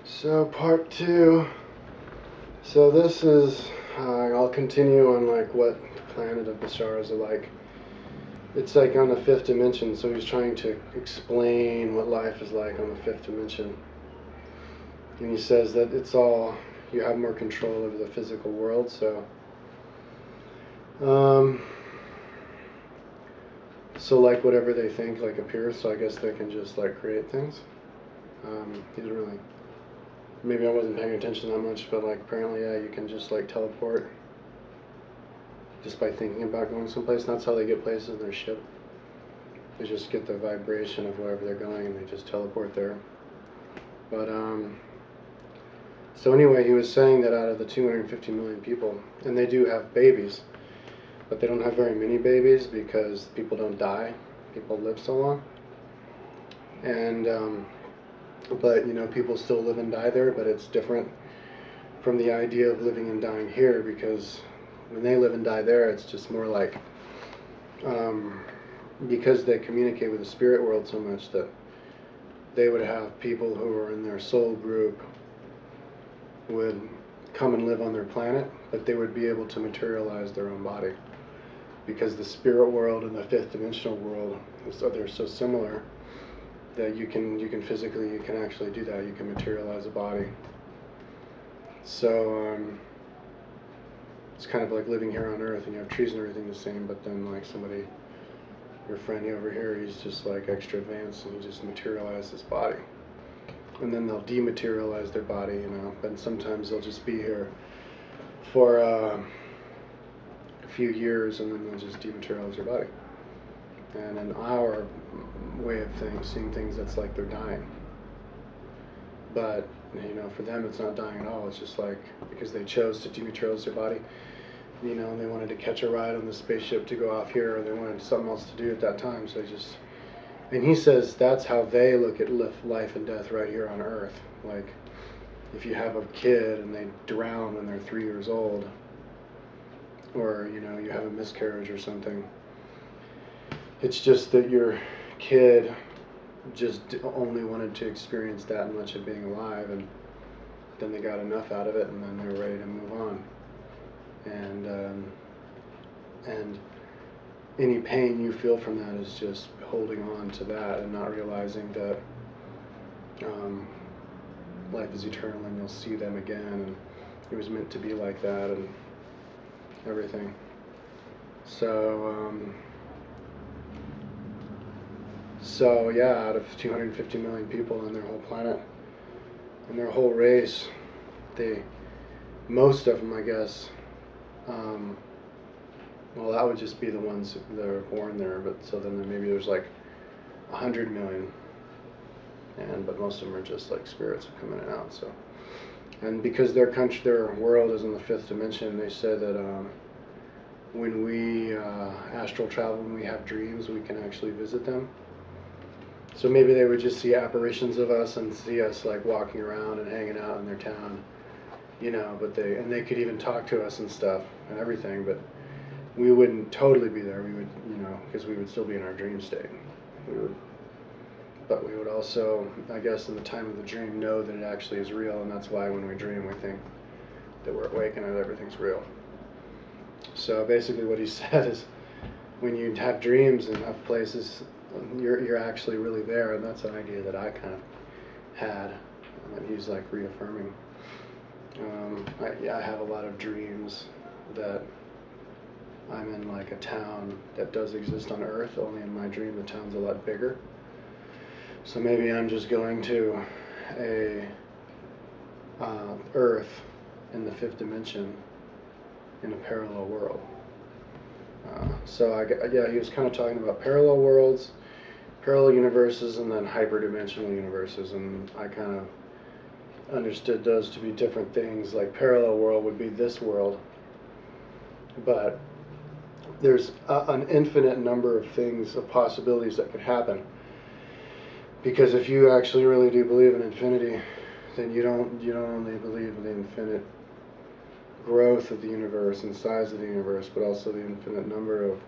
So part two. So this is I'll continue on like what the planet of Bashar is like. It's like on the fifth dimension, so he's trying to explain what life is like on the fifth dimension. And he says that it's all you have more control over the physical world, um so like whatever they think like appears, so I guess they can just like create things. He didn't really maybe I wasn't paying attention that much, but like apparently yeah, you can just like teleport just by thinking about going someplace. And that's how they get places in their ship. They just get the vibration of wherever they're going and they just teleport there. But so anyway, he was saying that out of the 250 million people, and they do have babies, but they don't have very many babies because people don't die. People live so long. And but you know, people still live and die there, but it's different from the idea of living and dying here, because when they live and die there, it's just more like because they communicate with the spirit world so much that they would have people who are in their soul group would come and live on their planet, but they would be able to materialize their own body, because the spirit world and the fifth dimensional world, so they're so similar that you can physically, you can actually do that. You can materialize a body. So it's kind of like living here on Earth, and you have trees and everything the same, but then like somebody, your friend over here, he's just like extra advanced, and he just materialized his body. And then they'll dematerialize their body, you know, and sometimes they'll just be here for a few years, and then they'll just dematerialize their body. And in our way of seeing things, that's like they're dying. But, you know, for them it's not dying at all. It's just like, because they chose to dematerialize their body, you know, and they wanted to catch a ride on the spaceship to go off here, or they wanted something else to do at that time, so they just... And he says that's how they look at life and death right here on Earth. Like, if you have a kid and they drown when they're 3 years old, or, you know, you have a miscarriage or something, it's just that your kid just only wanted to experience that much of being alive, and then they got enough out of it, and then they're ready to move on. And any pain you feel from that is just holding on to that and not realizing that life is eternal and you'll see them again, and it was meant to be like that and everything. So yeah, out of 250 million people and their whole planet and their whole race, most of them, I guess, well, that would just be the ones that are born there, but so then maybe there's like 100 million, but most of them are just like spirits that come in and out. So, and because their world is in the fifth dimension, they said that when we astral travel, when we have dreams, we can actually visit them. So maybe they would just see apparitions of us and see us like walking around and hanging out in their town, you know. But they could even talk to us and stuff and everything, but we wouldn't totally be there. We would, you know, because we would still be in our dream state. But we would also, I guess, in the time of the dream, know that it actually is real, and that's why when we dream, we think that we're awake and that everything's real. So basically, what he said is, when you have dreams and have places, you're actually really there, and that's an idea that I kind of had, and he's like reaffirming. I have a lot of dreams that I'm in like a town that does exist on Earth, only in my dream the town's a lot bigger. So maybe I'm just going to a Earth in the fifth dimension in a parallel world. Yeah, he was kind of talking about parallel worlds, parallel universes, and then hyperdimensional universes, and I kind of understood those to be different things. Like parallel world would be this world, but there's an infinite number of things, of possibilities that could happen. Because if you actually really do believe in infinity, then you don't only believe in the infinite growth of the universe and size of the universe, but also the infinite number of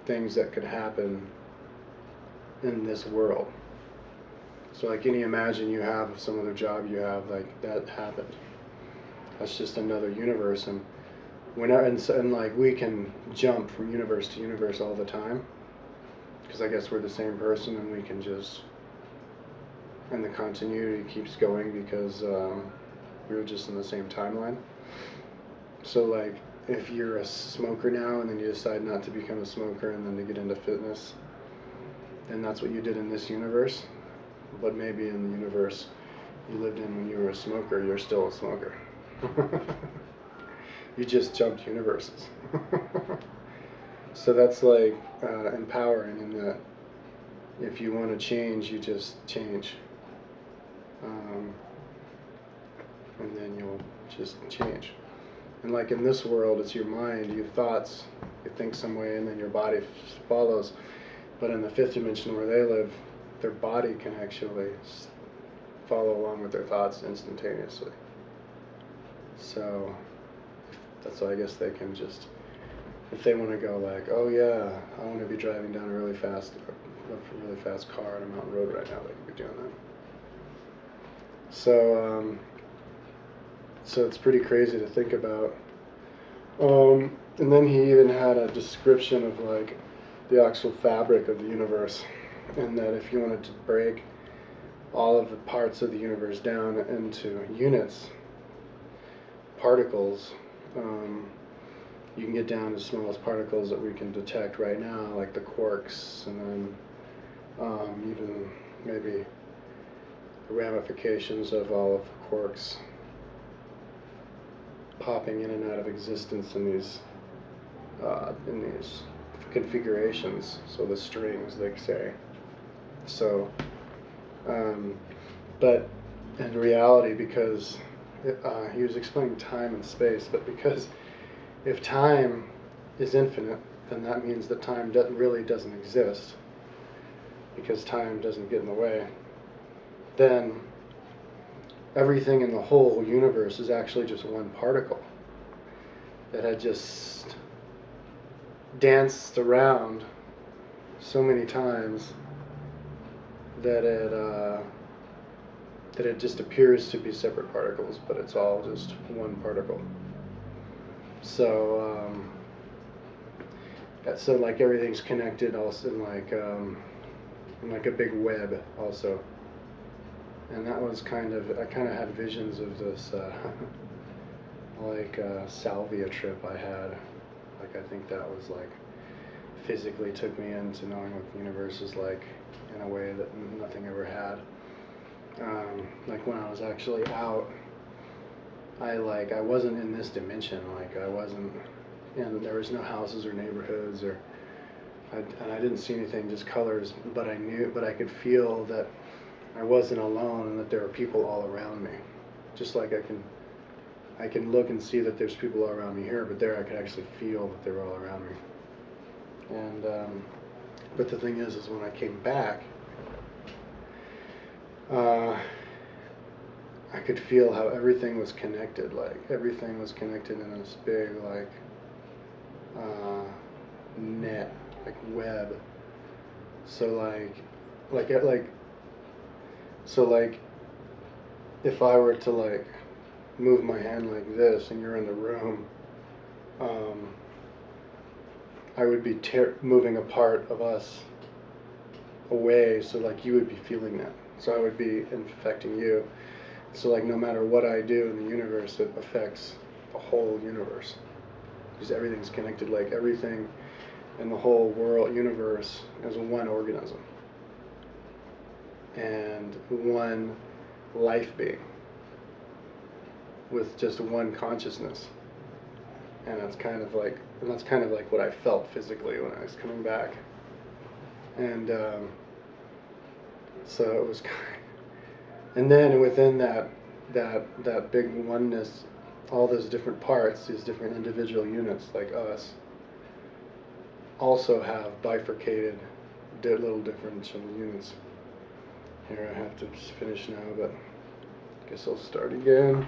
things that could happen in this world. So like any imagine you have some other job you have, like that happened. That's just another universe, and whenever and like we can jump from universe to universe all the time, because I guess we're the same person, and we can just, and the continuity keeps going because we were just in the same timeline. So like if you're a smoker now and then you decide not to become a smoker and then to get into fitness, and that's what you did in this universe, but maybe in the universe you lived in when you were a smoker, you're still a smoker. You just jumped universes. So that's like empowering in that if you want to change, you just change. And then you'll just change. And like in this world, it's your mind, your thoughts, you think some way and then your body follows. But in the fifth dimension where they live, their body can actually follow along with their thoughts instantaneously. So that's why I guess they can just, if they want to go like, oh yeah, I want to be driving down a really fast car on a mountain road right now, they could be doing that. So so it's pretty crazy to think about. And then he even had a description of like the actual fabric of the universe, and that if you wanted to break all of the parts of the universe down into units, particles, you can get down to the smallest particles that we can detect right now, like the quarks, and then even maybe the ramifications of all of the quarks popping in and out of existence in these configurations. So the strings, they say. So, but in reality, because he was explaining time and space, but because if time is infinite, then that means that time really doesn't exist, because time doesn't get in the way. Then everything in the whole universe is actually just one particle that had just danced around so many times that it just appears to be separate particles, but it's all just one particle. So so like everything's connected also in like a big web also. And that was I kind of had visions of this like salvia trip I had. Like I think that was like physically took me into knowing what the universe is like in a way that nothing ever had. Like when I was actually out, I wasn't in this dimension. Like I wasn't, and there was no houses or neighborhoods and I didn't see anything, just colors. But I could feel that I wasn't alone and that there were people all around me. Just like I can look and see that there's people all around me here, but there I could actually feel that they were all around me. And but the thing is when I came back, I could feel how everything was connected. Like everything was connected in this big net, like web. So like if I were to like move my hand like this and you're in the room, I would be moving a part of us away, so like you would be feeling that. So I would be infecting you. So like no matter what I do in the universe, it affects the whole universe. Because everything's connected, like everything in the whole world, universe, is one organism. And one life being. With just one consciousness. And that's kind of like what I felt physically when I was coming back. And so it was and then within that big oneness, all those different parts, these different individual units like us, also have bifurcated little differential units. Here I have to finish now, but I guess I'll start again.